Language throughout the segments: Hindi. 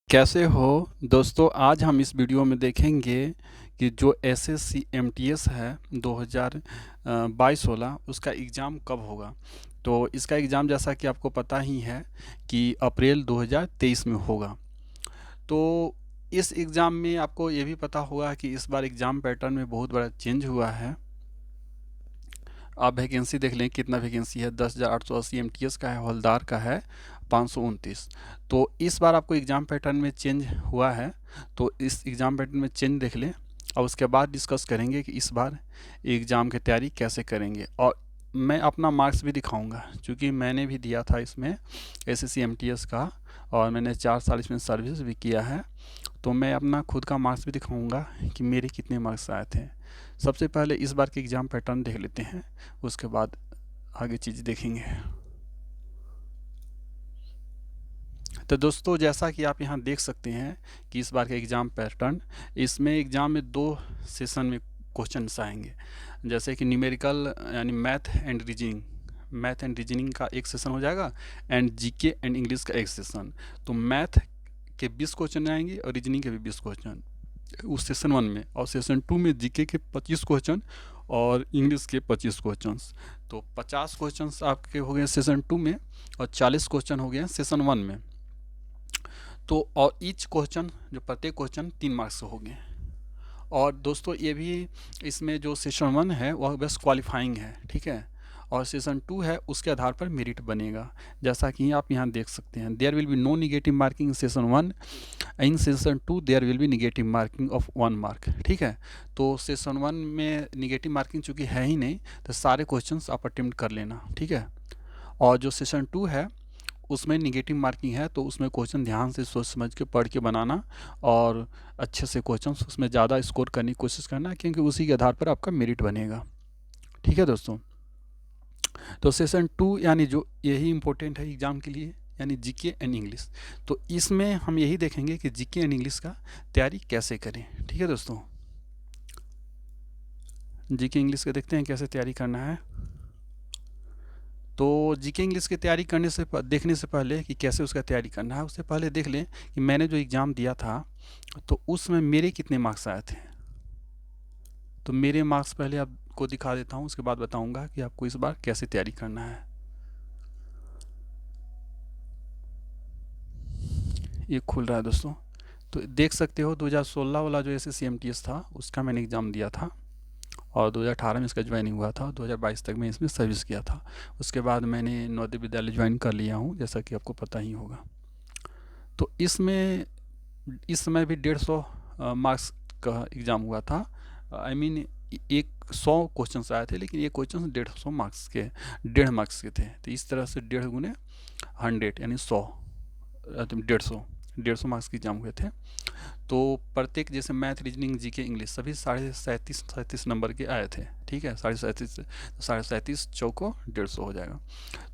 कैसे हो दोस्तों। आज हम इस वीडियो में देखेंगे कि जो एसएससी एमटीएस है 2022 वाला उसका एग्ज़ाम कब होगा। तो इसका एग्ज़ाम जैसा कि आपको पता ही है कि अप्रैल 2023 में होगा। तो इस एग्ज़ाम में आपको ये भी पता होगा कि इस बार एग्ज़ाम पैटर्न में बहुत बड़ा चेंज हुआ है। आप वैकेंसी देख लें कितना वैकेंसी है, 10,880 एमटीएस का है, हवलदार का है 529। तो इस बार आपको एग्ज़ाम पैटर्न में चेंज हुआ है। तो इस एग्ज़ाम पैटर्न में चेंज देख लें और उसके बाद डिस्कस करेंगे कि इस बार एग्ज़ाम की तैयारी कैसे करेंगे। और मैं अपना मार्क्स भी दिखाऊंगा क्योंकि मैंने भी दिया था इसमें एसएससी एमटीएस का, और मैंने 4 साल इसमें सर्विस भी किया है। तो मैं अपना खुद का मार्क्स भी दिखाऊंगा कि मेरे कितने मार्क्स आए थे। सबसे पहले इस बार के एग्ज़ाम पैटर्न देख लेते हैं, उसके बाद आगे चीज़ देखेंगे। तो दोस्तों जैसा कि आप यहाँ देख सकते हैं कि इस बार का एग्ज़ाम पैटर्न, इसमें एग्ज़ाम में 2 सेशन में क्वेश्चंस आएंगे। जैसे कि न्यूमेरिकल यानी मैथ एंड रीजनिंग का एक सेशन हो जाएगा, एंड जीके एंड इंग्लिश का एक सेशन। तो मैथ के 20 क्वेश्चन आएंगे और रीजनिंग के भी 20 क्वेश्चन उस सेशन 1 में, और सेशन 2 में जीके के 25 क्वेश्चन और इंग्लिश के 25 क्वेश्चंस। तो 50 क्वेश्चंस आपके हो गए सेशन 2 में और 40 क्वेश्चन हो गए सेशन 1 में। तो और ईच क्वेश्चन, जो प्रत्येक क्वेश्चन 3 मार्क्स हो गए। और दोस्तों ये भी, इसमें जो सेशन 1 है वह बस क्वालिफाइंग है, ठीक है, और सेशन 2 है उसके आधार पर मेरिट बनेगा। जैसा कि आप यहाँ देख सकते हैं, there will be no negative marking in session 1, in session 2 there will be negative marking of 1 mark, ठीक है। तो सेशन 1 में निगेटिव मार्किंग चूँकि है ही नहीं, तो सारे क्वेश्चंस आप अटेम्प्ट कर लेना, ठीक है। और जो सेशन 2 है उसमें निगेटिव मार्किंग है, तो उसमें क्वेश्चन ध्यान से सोच समझ के पढ़ के बनाना और अच्छे से क्वेश्चन उसमें ज़्यादा स्कोर करने की कोशिश करना, क्योंकि उसी के आधार पर आपका मेरिट बनेगा, ठीक है दोस्तों। तो सेशन 2 यानी जो यही इम्पोर्टेंट है एग्ज़ाम के लिए, यानी जीके एंड इंग्लिश। तो इसमें हम यही देखेंगे कि जीके एंड इंग्लिश का तैयारी कैसे करें, ठीक है दोस्तों। जीके इंग्लिश का देखते हैं कैसे तैयारी करना है। तो जीके इंग्लिश की तैयारी करने से देखने से पहले कि कैसे उसका तैयारी करना है, उससे पहले देख लें कि मैंने जो एग्ज़ाम दिया था तो उसमें मेरे कितने मार्क्स आए थे। तो मेरे मार्क्स पहले आपको दिखा देता हूँ, उसके बाद बताऊँगा कि आपको इस बार कैसे तैयारी करना है। ये खुल रहा है दोस्तों, तो देख सकते हो 2016 वाला जो एसएससी एमटीएस था उसका मैंने एग्ज़ाम दिया था, और 2018 में इसका ज्वाइनिंग हुआ था, 2022 तक मैं इसमें सर्विस किया था। उसके बाद मैंने नवोदय विद्यालय ज्वाइन कर लिया हूँ, जैसा कि आपको पता ही होगा। तो इसमें इस समय भी 150 मार्क्स का एग्ज़ाम हुआ था। आई मीन एक 100 क्वेश्चन आए थे, लेकिन ये क्वेश्चन 150 मार्क्स के, 1.5 मार्क्स के थे। तो इस तरह से 1.5 गुने 100 यानी 100, 150 मार्क्स के एग्जाम हुए थे। तो प्रत्येक जैसे मैथ रीजनिंग जीके इंग्लिश सभी 37.37 नंबर के आए थे, ठीक है, 37.37 चौको 150 हो जाएगा।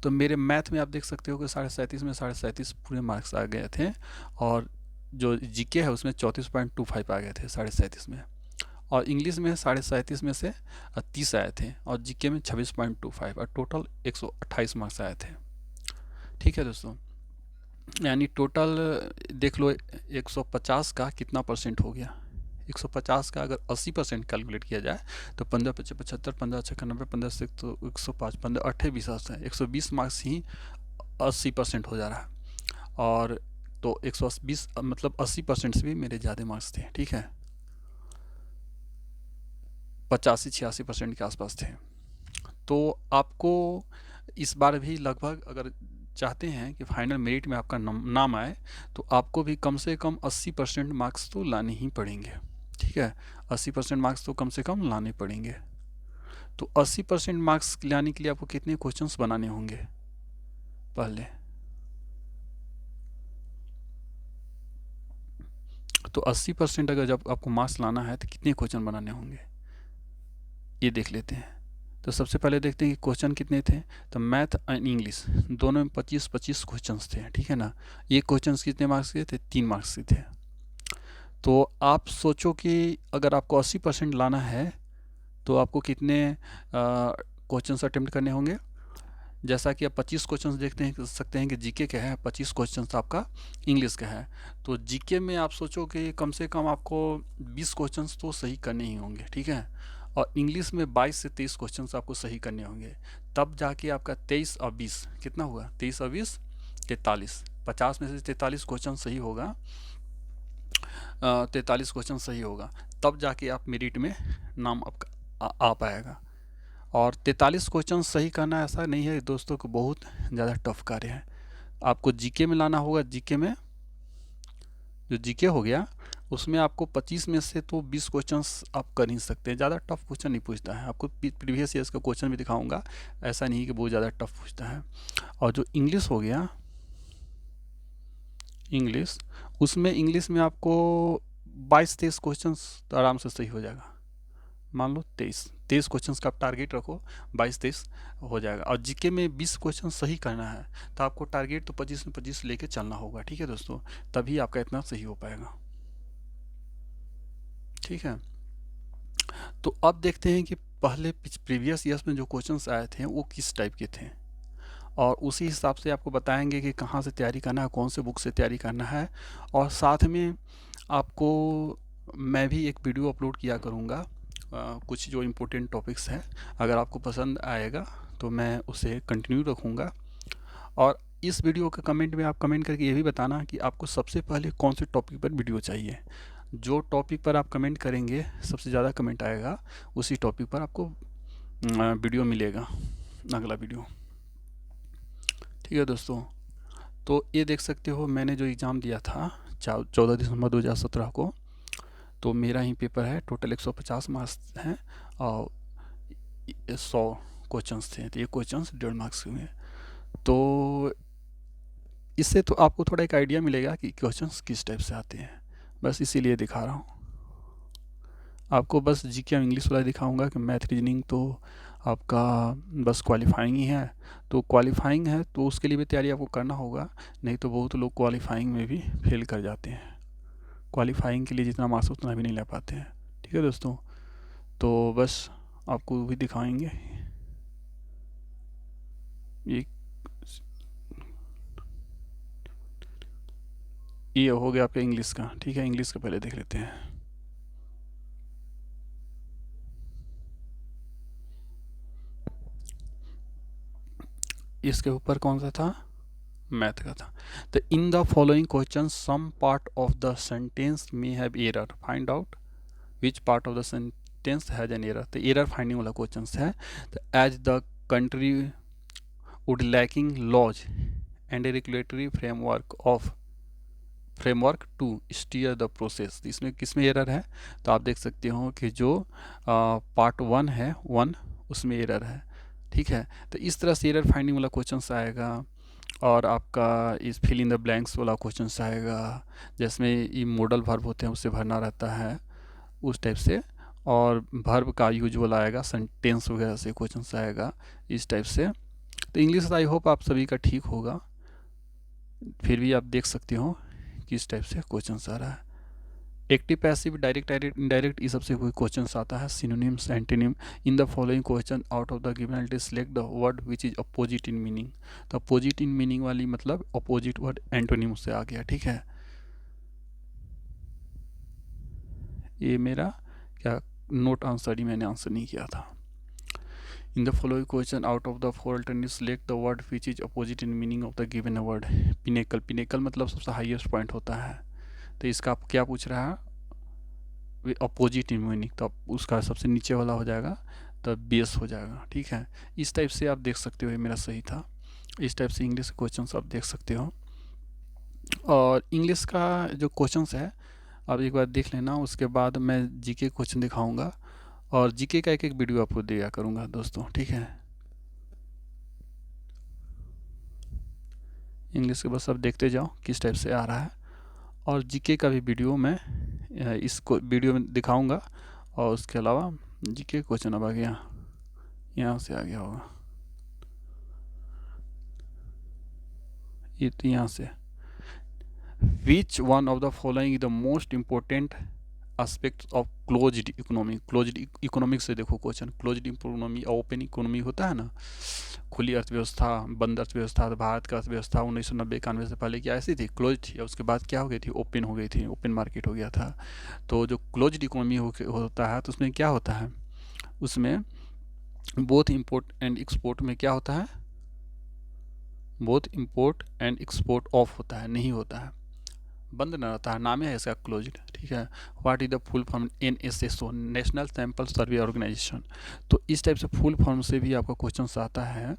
तो मेरे मैथ में आप देख सकते हो कि 37.5 में 37.5 पूरे मार्क्स आ गए थे, और जो जीके है उसमें 34.25 आ गए थे 37.5 में, और इंग्लिश में 37.5 में से 30 आए थे, और जीके में 26.25, और टोटल 128 मार्क्स आए थे, ठीक है दोस्तों। यानी टोटल देख लो 150 का कितना परसेंट हो गया। 150 का अगर 80% कैलकुलेट किया जाए तो 15 पच्चीस 75, 15 छः 90, 15 से तो 105, 15 8 20 है, 120 मार्क्स ही 80% हो जा रहा है। और तो 120 मतलब 80% से भी मेरे ज़्यादा मार्क्स थे, ठीक है, 85-86% के आसपास थे। तो आपको इस बार भी लगभग, अगर चाहते हैं कि फाइनल मेरिट में आपका नाम आए, तो आपको भी कम से कम 80% मार्क्स तो लाने ही पड़ेंगे, ठीक है, 80% मार्क्स तो कम से कम लाने पड़ेंगे। तो 80% मार्क्स लाने के लिए आपको कितने क्वेश्चंस बनाने होंगे पहले। तो 80% अगर जब आपको मार्क्स लाना है तो कितने क्वेश्चन बनाने होंगे, ये देख लेते हैं। तो सबसे पहले देखते हैं कि क्वेश्चन कितने थे। तो मैथ एंड इंग्लिश दोनों में 25-25 क्वेश्चंस थे, ठीक है ना। ये क्वेश्चंस कितने मार्क्स के थे, 3 मार्क्स के थे। तो आप सोचो कि अगर आपको 80% लाना है तो आपको कितने क्वेश्चंस अटेम्प्ट करने होंगे। जैसा कि आप 25 क्वेश्चंस देखते हैं सकते हैं कि जीके का है, 25 क्वेश्चंस आपका इंग्लिश का है। तो जीके में आप सोचो कि कम से कम आपको 20 क्वेश्चंस तो सही करने ही होंगे, ठीक है। और इंग्लिश में 22 से 23 क्वेश्चंस आपको सही करने होंगे, तब जाके आपका 23 और 20 कितना हुआ, 23 और 20 43, 50 में से 43 क्वेश्चन सही होगा, 43 क्वेश्चन सही होगा, तब जाके आप मेरिट में नाम आपका आ पाएगा। और 43 क्वेश्चन सही करना ऐसा नहीं है दोस्तों को बहुत ज़्यादा टफ कार्य है। आपको जीके में लाना होगा, जीके में जो जीके हो गया उसमें आपको 25 में से तो 20 क्वेश्चंस आप कर ही सकते हैं, ज़्यादा टफ क्वेश्चन नहीं पूछता है। आपको प्रीवियस ईयर्स का क्वेश्चन भी दिखाऊंगा, ऐसा नहीं कि बहुत ज़्यादा टफ पूछता है। और जो इंग्लिश हो गया, इंग्लिश, उसमें इंग्लिश में आपको 22-23 क्वेश्चंस तो आराम से सही हो जाएगा। मान लो 23 क्वेश्चंस का आप टारगेट रखो, 22-23 हो जाएगा। और जीके में 20 क्वेश्चन सही करना है, तो आपको टारगेट तो 25 में 25 लेके चलना होगा, ठीक है दोस्तों, तभी आपका इतना सही हो पाएगा, ठीक है। तो अब देखते हैं कि पहले प्रीवियस ईयर्स में जो क्वेश्चंस आए थे वो किस टाइप के थे, और उसी हिसाब से आपको बताएंगे कि कहाँ से तैयारी करना है, कौन से बुक से तैयारी करना है। और साथ में आपको मैं भी एक वीडियो अपलोड किया करूँगा, कुछ जो इम्पोर्टेंट टॉपिक्स हैं, अगर आपको पसंद आएगा तो मैं उसे कंटिन्यू रखूँगा। और इस वीडियो के कमेंट में आप कमेंट करके ये भी बताना कि आपको सबसे पहले कौन से टॉपिक पर वीडियो चाहिए। जो टॉपिक पर आप कमेंट करेंगे, सबसे ज़्यादा कमेंट आएगा, उसी टॉपिक पर आपको वीडियो मिलेगा, अगला वीडियो, ठीक है दोस्तों। तो ये देख सकते हो मैंने जो एग्ज़ाम दिया था 14 दिसंबर 2017 को, तो मेरा ही पेपर है, टोटल 150 मार्क्स हैं और 100 क्वेश्चंस थे, तो ये क्वेश्चंस 1.5 मार्क्स के हुए। तो इससे तो आपको थोड़ा एक आइडिया मिलेगा कि क्वेश्चंस किस टाइप से आते हैं, बस इसीलिए दिखा रहा हूँ आपको। बस जीके इंग्लिश वाला दिखाऊंगा कि मैथ रीजनिंग तो आपका बस क्वालिफाइंग ही है, तो क्वालिफाइंग है तो उसके लिए भी तैयारी आपको करना होगा, नहीं तो बहुत लोग क्वालिफाइंग में भी फेल कर जाते हैं, क्वालिफाइंग के लिए जितना मार्क्स उतना भी नहीं ले पाते हैं, ठीक है दोस्तों। तो बस आपको भी दिखाएंगे, ये हो गया आपका इंग्लिश का, ठीक है। इंग्लिश का पहले देख लेते हैं। इसके ऊपर कौन सा था, मैथ का था। तो in the following question some part of the sentence may have error, find out which part of the sentence has an error. तो एरर फाइंडिंग वाला क्वेश्चन है। तो as the country would lacking laws and a regulatory framework to steer the process, इसमें किस में एरर है, तो आप देख सकते हो कि जो पार्ट 1 है 1 उसमें एरर है, ठीक है। तो इस तरह से एरर फाइंडिंग वाला क्वेश्चन आएगा। और आपका इस फिल इन द ब्लैंक्स वाला क्वेश्चन आएगा, जिसमें ये मॉडल वर्ब होते हैं उससे भरना रहता है, उस टाइप से। और वर्ब का यूजुअल आएगा, सेंटेंस वगैरह से क्वेश्चन आएगा, इस टाइप से। तो इंग्लिश आई होप आप सभी का ठीक होगा, फिर भी आप देख सकते हो किस टाइप से क्वेश्चन आ रहा है। एक्टिव पैसिव डायरेक्ट इनडायरेक्ट ये सबसे कोई क्वेश्चन आता है। Synonyms antonym in the following question out of the given एल्टी select the word which is opposite in meaning. तो अपोजिट इन मीनिंग वाली मतलब अपोजिट वर्ड एंटोनिम से आ गया, ठीक है। ये मेरा क्या नोट आंसर ही मैंने आंसर नहीं किया था। इन the following question out of the 4 alternative select the word which is opposite in meaning of the given word. Pinnacle, pinnacle मतलब सबसे हाईएस्ट पॉइंट होता है, तो इसका आप क्या पूछ रहा है, अपोजिट इन मीनिंग, तो उसका सबसे नीचे वाला हो जाएगा, तो बेस हो जाएगा, ठीक है। इस टाइप से आप देख सकते हो, ये मेरा सही था। इस टाइप से इंग्लिश क्वेश्चंस आप देख सकते हो। और इंग्लिश का जो क्वेश्चंस है आप एक बार देख लेना, उसके बाद मैं जीके क्वेश्चन दिखाऊंगा, और जीके का एक वीडियो आपको दिया करूंगा दोस्तों, ठीक है। इंग्लिश के बस अब देखते जाओ किस टाइप से आ रहा है, और जीके का भी वीडियो मैं इसको वीडियो में दिखाऊंगा। और उसके अलावा जीके क्वेश्चन अब आ गया, यहाँ से आ गया होगा, ये तो यहाँ से। विच one of the following is the most important aspect of closed economy. Closed economic से देखो क्वेश्चन, क्लोज्ड इकोनॉमी और ओपन इकोनॉमी होता है ना, खुली अर्थव्यवस्था, बंद अर्थव्यवस्था। तो भारत का अर्थव्यवस्था 1990-91 से पहले क्या ऐसी थी, क्लोज थी, और उसके बाद क्या हो गई थी, ओपन हो गई थी, ओपन मार्केट हो गया था। तो जो क्लोज्ड इकोनॉमी होता है तो उसमें क्या होता है, उसमें बोथ इम्पोर्ट एंड एक्सपोर्ट में क्या होता है, both import and export of होता है, नहीं होता है, बंद न रहता है, नाम है इसका क्लोज्ड। ठीक है, what is the full form, NSSO, national sample survey organisation. तो इस टाइप से फुल फॉर्म से भी आपका क्वेश्चन आता है,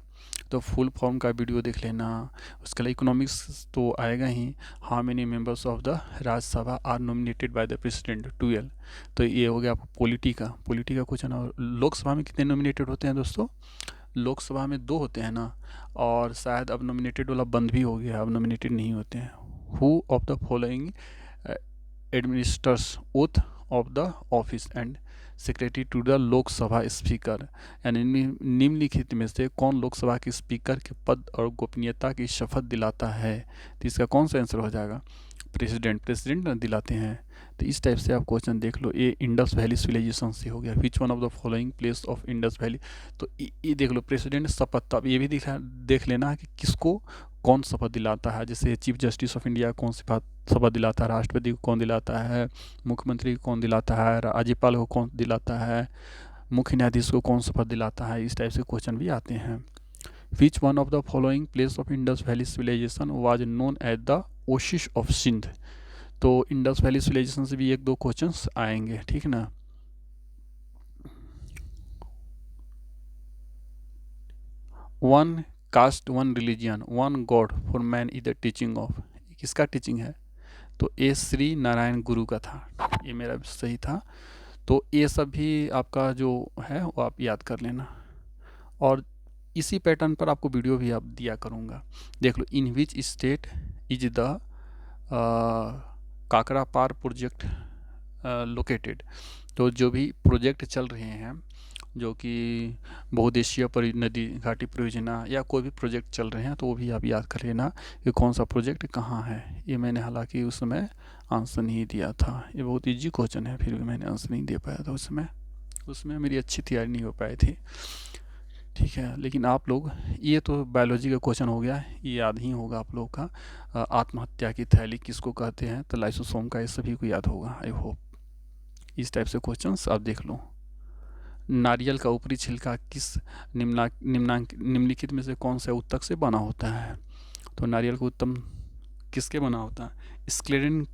तो फुल फॉर्म का वीडियो देख लेना। उसके लिए इकोनॉमिक्स तो आएगा ही, how many members of the Rajya Sabha are nominated by the president, 12। तो ये हो गया आपको पॉलिटी का क्वेश्चन। और लोकसभा में कितने नॉमिनेटेड होते हैं दोस्तों, लोकसभा में 2 होते हैं ना, और शायद अब नॉमिनेटेड वाला बंद भी हो गया, अब नॉमिनेटेड नहीं होते हैं। Who of the following administers oath of the office and secretary to the Lok Sabha speaker, यानी निम्नलिखित में से कौन लोकसभा के स्पीकर के पद और गोपनीयता की शपथ दिलाता है। तो इसका कौन सा आंसर हो जाएगा, प्रेसिडेंट दिलाते हैं। तो इस टाइप से आप क्वेश्चन देख लो। ये इंडस वैली सिविलाइजेशन से हो गया, विच one of the following place of Indus valley. तो ये देख लो प्रेसिडेंट शपथ। तो अब ये भी देख लेना है कि किसको कौन शपथ दिलाता है। जैसे चीफ जस्टिस ऑफ इंडिया कौन शपथ दिलाता है, राष्ट्रपति को कौन दिलाता है, मुख्यमंत्री को कौन दिलाता है, राज्यपाल को कौन दिलाता है, मुख्य न्यायाधीश को कौन शपथ दिलाता है। इस टाइप से क्वेश्चन भी आते हैं। Which one of the following place of Indus valley civilisation was known as the oasis of Sindh. तो इंडस वैली सिविलाइजेशन से भी 1-2 क्वेश्चंस आएंगे, ठीक है ना। One cast one religion one God for man is the teaching of, किसका टीचिंग है, तो ये श्री नारायण गुरु का था, ये मेरा सही था। तो ये सब भी आपका जो है वो आप याद कर लेना, और इसी पैटर्न पर आपको वीडियो भी आप दिया करूँगा। देख लो, in which state is the Kakrapar project located. तो जो भी प्रोजेक्ट चल रहे हैं, जो कि बहुउद्देशीय नदी घाटी परियोजना या कोई भी प्रोजेक्ट चल रहे हैं, तो वो भी आप याद कर लेना कि कौन सा प्रोजेक्ट कहाँ है। ये मैंने हालांकि उस समय आंसर नहीं दिया था, ये बहुत इजी क्वेश्चन है, फिर भी मैंने आंसर नहीं दे पाया था उसमें मेरी अच्छी तैयारी नहीं हो पाई थी। ठीक है, लेकिन आप लोग, ये तो बायोलॉजी का क्वेश्चन हो गया, ये याद ही होगा आप लोग का। आत्महत्या की थैली किसको कहते हैं, तो लाइसोसोम का, ये सभी को याद होगा आई होप। इस टाइप से क्वेश्चंस आप देख लो। नारियल का ऊपरी छिलका किस निम्नलिखित में से कौन से ऊतक से बना होता है। तो नारियल का उत्तम किसके बना होता है, स्क्लेरन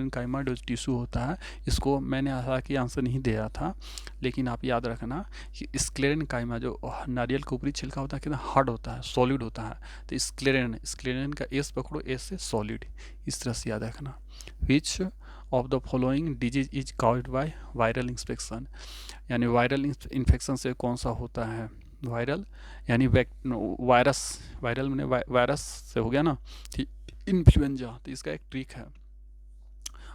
काइमा जो टिश्यू होता है, इसको मैंने हालांकि आंसर नहीं दे रहा था, लेकिन आप याद रखना कि स्क्लेरन काइमा जो नारियल का ऊपरी छिलका होता है कितना हार्ड होता है, सॉलिड होता है। तो स्क्लेरन का एस पकड़ो, एस से सॉलिड, इस तरह से याद रखना। विच of the following disease is caused by viral infection, यानी वायरल इन्फेक्शन से कौन सा होता है, वायरल यानी वायरल मैंने वायरस से हो गया ना, इन्फ्लुएंजा। तो इसका एक ट्रिक है,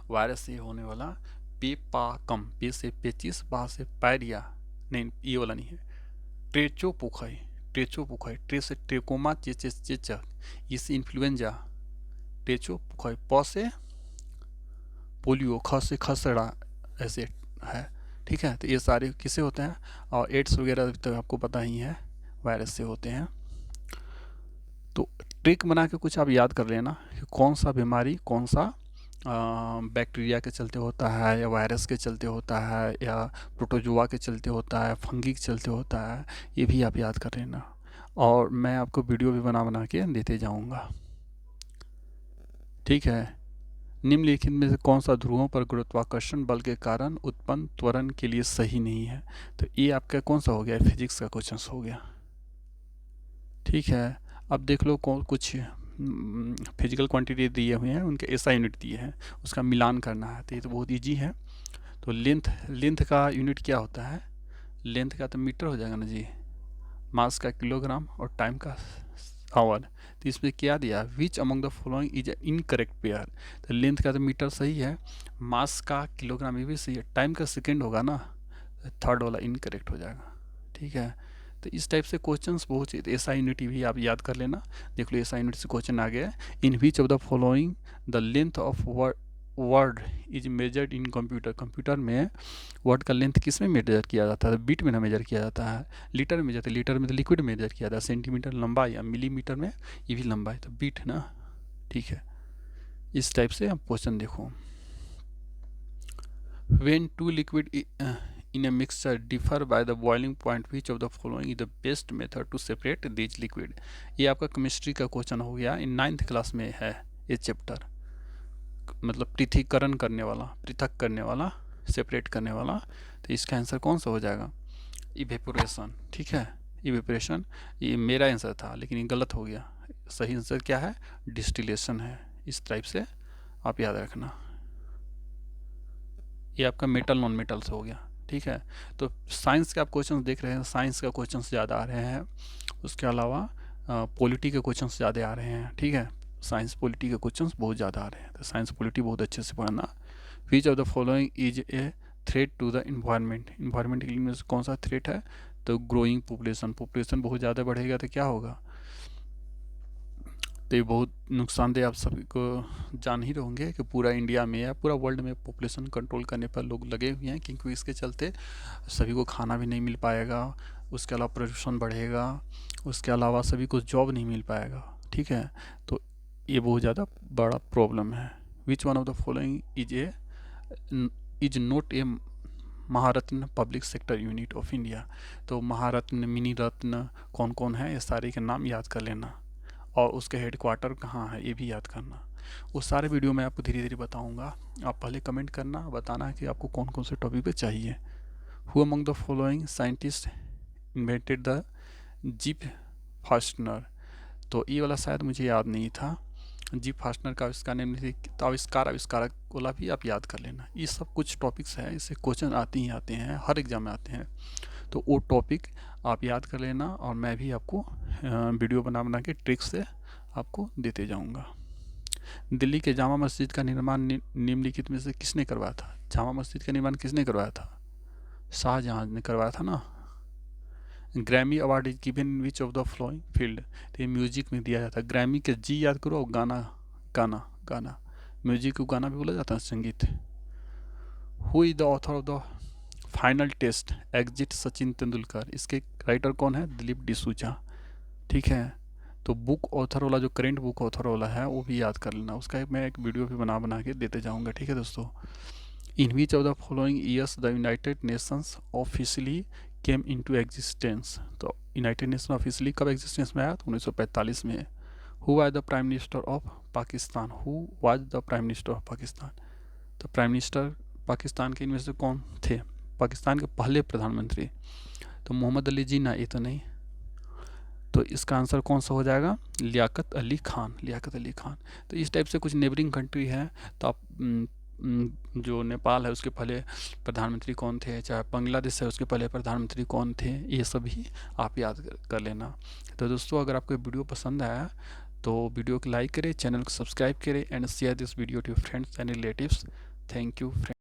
वायरस से होने वाला पेपाकम, पे से पेचिस, बा से पैरिया, नहीं ये वाला नहीं है, ट्रेचोपुखाई, ट्रे से ट्रेकोमा चेचक, इससे इन्फ्लुएंजा, ट्रेचोपुखाई, प से पोलियो, ख से खसड़ा, ऐसे है। ठीक है, तो ये सारे किससे होते हैं, और एड्स वगैरह तो आपको पता ही है वायरस से होते हैं। तो ट्रिक बना के कुछ आप याद कर लेना कि कौन सा बीमारी कौन सा बैक्टीरिया के चलते होता है, या वायरस के चलते होता है, या प्रोटोजोआ के चलते होता है, फंगी के चलते होता है, ये भी आप याद कर लेना। और मैं आपको वीडियो भी बना के देते जाऊंगा। ठीक है, निम्नलिखित में से कौन सा ध्रुवों पर गुरुत्वाकर्षण बल के कारण उत्पन्न त्वरण के लिए सही नहीं है। तो ये आपका कौन सा हो गया, फिजिक्स का क्वेश्चन हो गया। ठीक है, अब देख लो कुछ फिजिकल क्वांटिटी दिए हुए हैं, उनके एसआई यूनिट दिए हैं, उसका मिलान करना है। तो ये तो बहुत ईजी है। तो लेंथ का यूनिट क्या होता है, लेंथ का तो मीटर हो जाएगा ना जी, मास का किलोग्राम, और टाइम का आवर। तो इसमें क्या दिया, which among the following is incorrect pair. तो लेंथ का तो मीटर सही है, मास का किलोग्राम ये भी सही है, टाइम का सेकेंड होगा ना, थर्ड वाला इनकरेक्ट हो जाएगा। ठीक है, तो इस टाइप से क्वेश्चंस बहुत चाहिए। एसआई यूनिट भी आप याद कर लेना। देख लो एसआई यूनिट से क्वेश्चन आ गया, in which of the following the length of word is measured in computer, computer में वर्ड का लेंथ किस में मेजर किया जाता है? बीट में ना मेजर किया जाता है, लीटर में मेजर, लीटर में तो लिक्विड मेजर किया जाता है, सेंटीमीटर लंबाई या मिलीमीटर में ये भी लंबाई, तो बीट है ना, ठीक है। इस टाइप से आप क्वेश्चन देखो। When two liquid in a mixture differ by the boiling point, which of the following is the best method to separate these liquid? ये आपका केमिस्ट्री का क्वेश्चन हो गया, इन 9th क्लास में है ये चैप्टर, मतलब पृथक्करण करने वाला, पृथक करने वाला, सेपरेट करने वाला। तो इसका आंसर कौन सा हो जाएगा? इवेपोरेशन, ठीक है, इवेपोरेशन। ये मेरा आंसर था लेकिन ये गलत हो गया, सही आंसर क्या है? डिस्टिलेशन है। इस टाइप से आप याद रखना। ये आपका मेटल नॉन मेटल से हो गया, ठीक है। तो साइंस के आप क्वेश्चंस देख रहे हैं, साइंस का क्वेश्चंस ज़्यादा आ रहे हैं, उसके अलावा पॉलिटी के क्वेश्चंस ज़्यादा आ रहे हैं, ठीक है। साइंस पॉलिटी के क्वेश्चंस बहुत ज़्यादा आ रहे हैं, तो साइंस पॉलिटी बहुत अच्छे से पढ़ना। Which of the following is a threat to the environment? Environment के लिए कौन सा थ्रेट है? तो ग्रोइंग पॉपुलेशन, पॉपुलेशन बहुत ज़्यादा बढ़ेगा तो क्या होगा? तो ये बहुत नुकसानदेह, आप सभी को जान ही होंगे कि पूरा इंडिया में या पूरा वर्ल्ड में पॉपुलेशन कंट्रोल करने पर लोग लगे हुए हैं, क्योंकि इसके चलते सभी को खाना भी नहीं मिल पाएगा, उसके अलावा प्रदूषण बढ़ेगा, उसके अलावा सभी को जॉब नहीं मिल पाएगा, ठीक है। तो ये बहुत ज़्यादा बड़ा प्रॉब्लम है। विच one of the following is not a Maharatna public sector unit of India? तो महारत्न, मिनी रत्न कौन कौन है, ये सारे के नाम याद कर लेना, और उसके हेडक्वार्टर कहाँ है ये भी याद करना। वो सारे वीडियो मैं आपको धीरे धीरे बताऊंगा, आप पहले कमेंट करना, बताना कि आपको कौन कौन से टॉपिक पे चाहिए। Who among the following scientist invented the jeep fastener? तो ये वाला शायद मुझे याद नहीं था, जीप फास्टनर का आविष्कार नेम नहीं थी, तो आविष्कारक वाला भी आप याद कर लेना। ये सब कुछ टॉपिक्स है, इससे क्वेश्चन आते ही आते हैं, हर एग्जाम में आते हैं, तो वो टॉपिक आप याद कर लेना, और मैं भी आपको वीडियो बना बना के ट्रिक से आपको देते जाऊंगा। दिल्ली के जामा मस्जिद का निर्माण निम्नलिखित में से किसने करवाया था? जामा मस्जिद का निर्माण किसने करवाया था? शाहजहां ने करवाया था ना। Grammy award is given which of the flowing field? तो ये म्यूजिक में दिया जाता है। ग्रैमी के जी याद करो, गाना, गाना, गाना, म्यूजिक को गाना भी बोला जाता है, संगीत। Who is the author of the final test exit Sachin Tendulkar? इसके राइटर कौन है? दिलीप डिसूजा, ठीक है। तो बुक ऑथर वाला, जो करेंट बुक ऑथर वाला है, वो भी याद कर लेना, उसका मैं एक वीडियो भी बना बना के देते जाऊंगा, ठीक है दोस्तों। In which of the following years the United Nations officially came into existence? तो यूनाइटेड नेशन ऑफिशियली कब एग्जिस्टेंस में आया? तो 1945 में। Who was the prime minister of Pakistan? Who was the prime minister of Pakistan? तो प्राइम मिनिस्टर पाकिस्तान के इनमें से कौन थे? पाकिस्तान के पहले प्रधानमंत्री? तो मोहम्मद अली जिन्ना, ये तो नहीं, तो इसका आंसर कौन सा हो जाएगा? लियाकत अली खान, लियाकत अली खान। तो इस टाइप से कुछ नेबरिंग कंट्री है, तो आप जो नेपाल है उसके पहले प्रधानमंत्री कौन थे, चाहे बांग्लादेश है उसके पहले प्रधानमंत्री कौन थे, ये सभी आप याद कर लेना। तो दोस्तों, अगर आपको वीडियो पसंद आया तो वीडियो को लाइक करें, चैनल को सब्सक्राइब करें, and share this video to friends and relatives. Thank you friends.